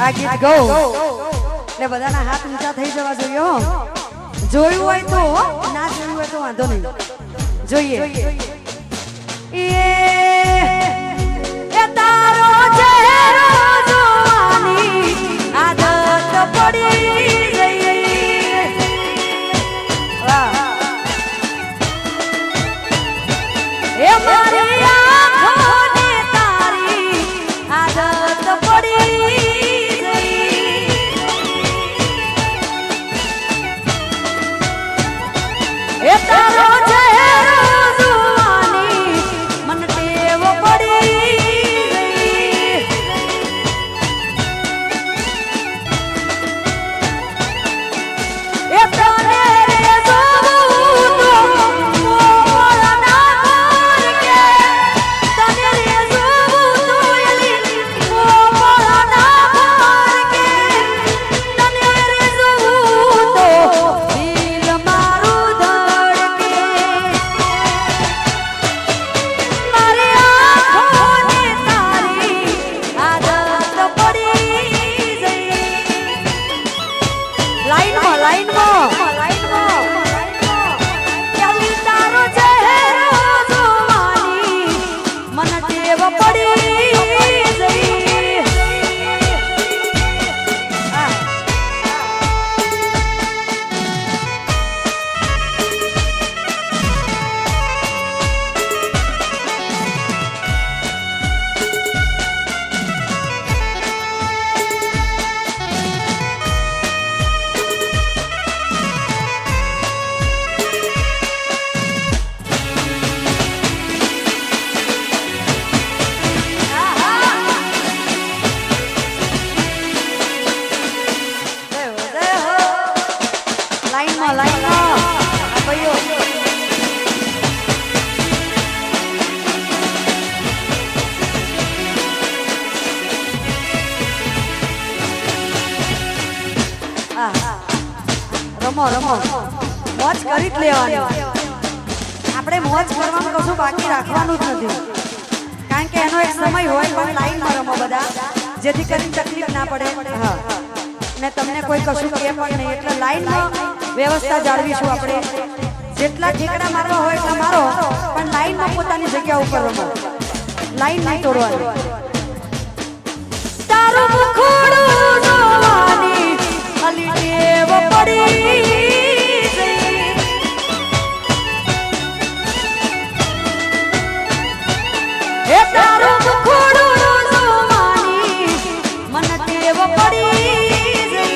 આ ગીત ગાઉં એટલે બધાના હાથ ઊંચા થઈ જવા જોઈએ હો. જોયું હોય તો, ના જોયું હોય તો વાંધો નહીં, જોઈએ. એ તારો ચહેરો જોવાની આદત પડી ગઈ. વાહ. એ મારી આંખોને તારી આદત પડી ગઈ. એ તારો ચહેરો જોવાની મને ટેવ પડી ગઈ. એ તને રે જોઉં તો મોળના મોર કે, તને રે જોઉં તો એલી મોળના મોર કે, તને રે જોઉં તો દિલ મારું ધડકે. મારી આંખોને તારી આદત પડી ગઈ. લાઈનમાં લાઈનમાં ચાલી તારો ચહેરો જોવાની મને ટેવ પડી ગઈ. લાઈનમાં લાઈનમાં ભાઈઓ. રમો રમો, મોજ કરી જ લેવાની. આપણે મોજ કરવામાં કશું બાકી રાખવાનું જ નથી, કારણ કે એનો એક સમય હોય. પણ લાઈનમાં રમો બધા, જેથી કરીને તકલીફ ના પડે. હા, ને તમને કોઈ કશું કહે પણ નહીં, એટલે લાઈનમાં વ્યવસ્થા જાળવીશું આપણે. જેટલા ઠેકડા મારવા હોય એટલા મારો, પણ લાઈનમાં પોતાની જગ્યા ઉપર રમો. લાઈન નહીં તોડવાની. તારું મુખડું જોવાની અલી ટેવ પડી ગઈ. એ તારું મુખડું જોવાની મને ટેવ પડી ગઈ.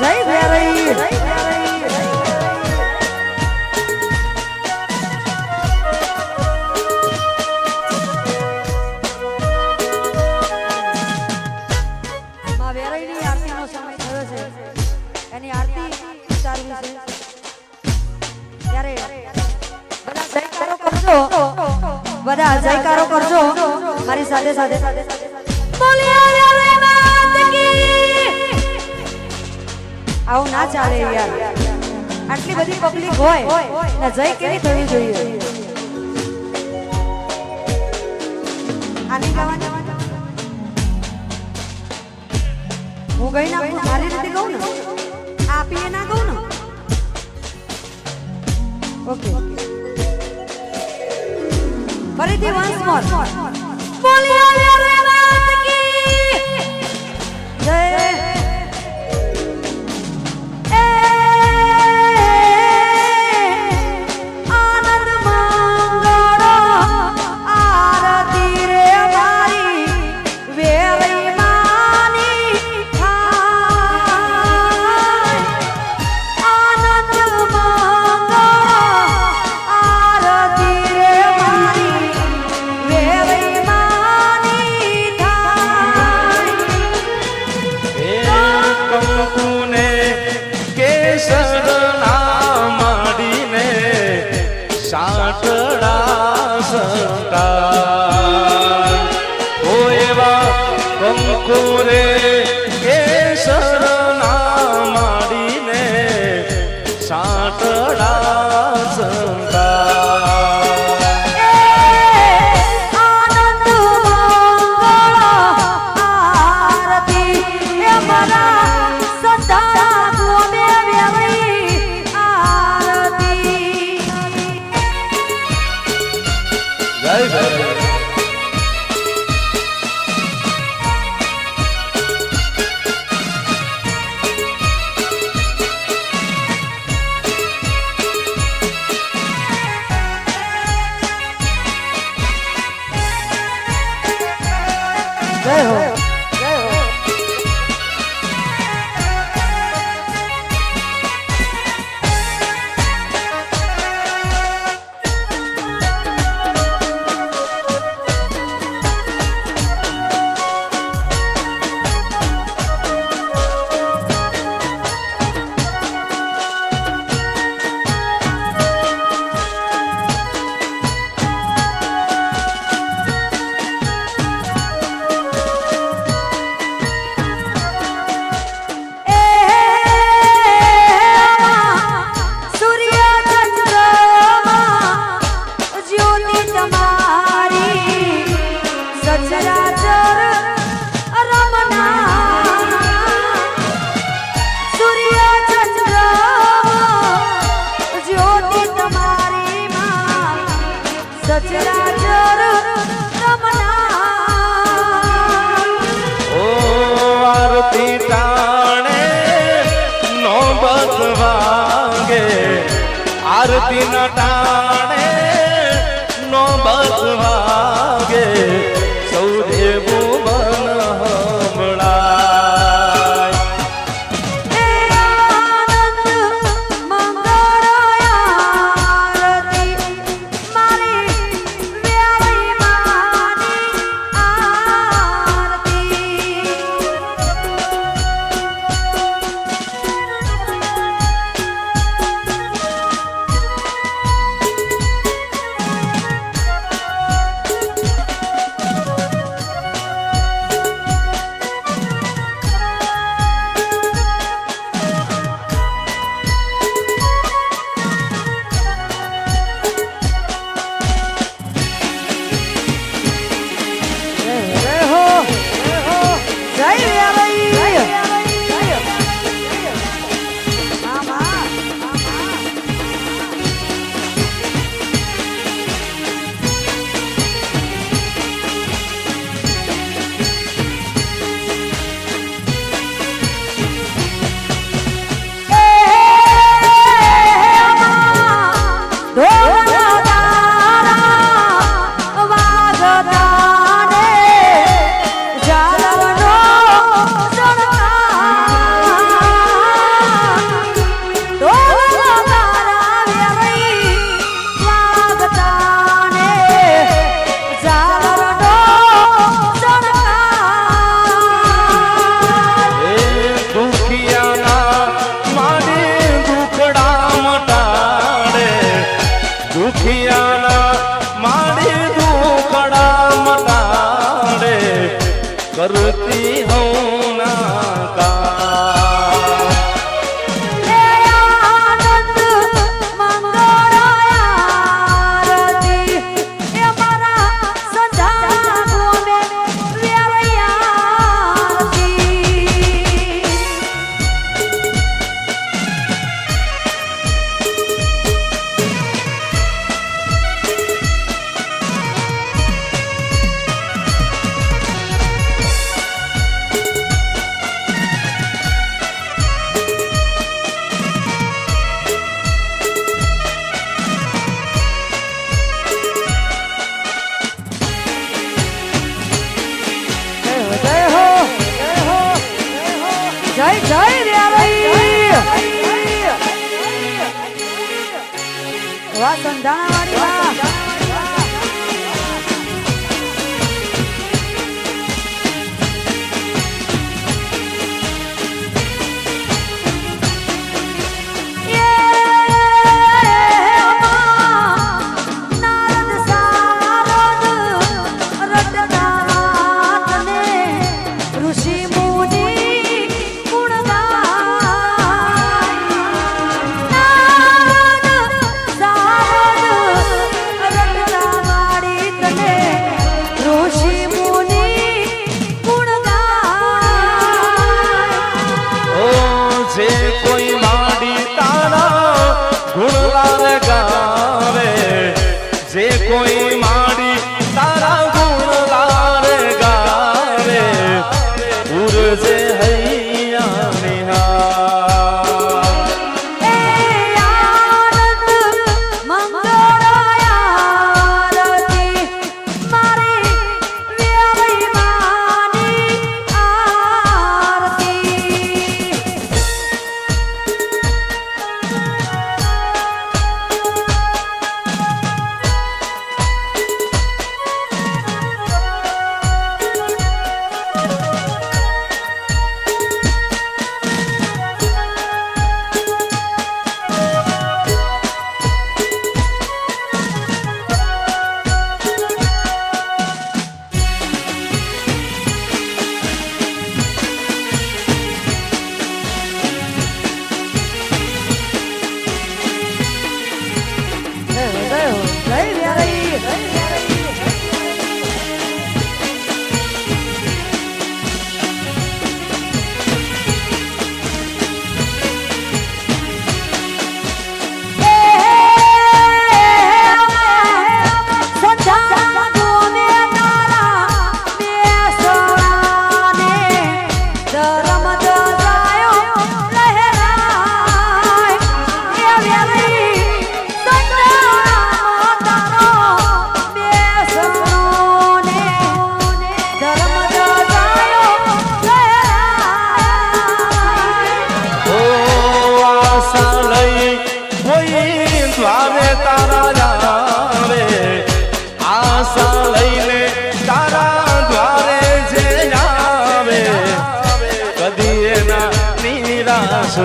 જય ભેરઈ. માં વેરઈની આરતીનો સમય થયો છે, એની આરતી ઉતારવી છે. ત્યારે બધા જયકારો કરજો, બધા જયકારો કરજો મારી સાથે સાથે. બોલિયા રે માત કી. આવું ના ચાલે યાર, આટલી બધી પબ્લિક હોય ને જય કેવી થવી જોઈએ. આની ગાવાની હું ગઈ ના, મારી રીતે કહું ને, આપીએ ના કહું ને. ઓકે, ફરીથી વન્સ મોર. બોલિયા રે માત કી જય. જય હો જય હો आरती न टाणे नो बसवागे सौदे भुवन हमळाय करती हूँ ना का જય જય રેવઈ વાહ સંધાણા વાળી વાહ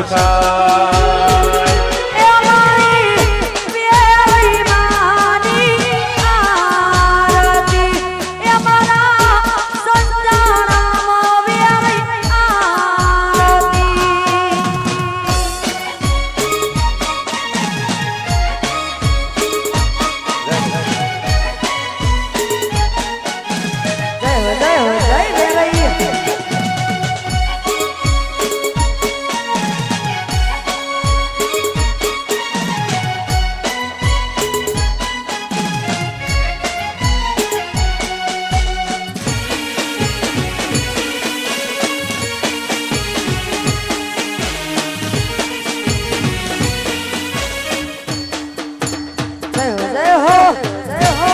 સખા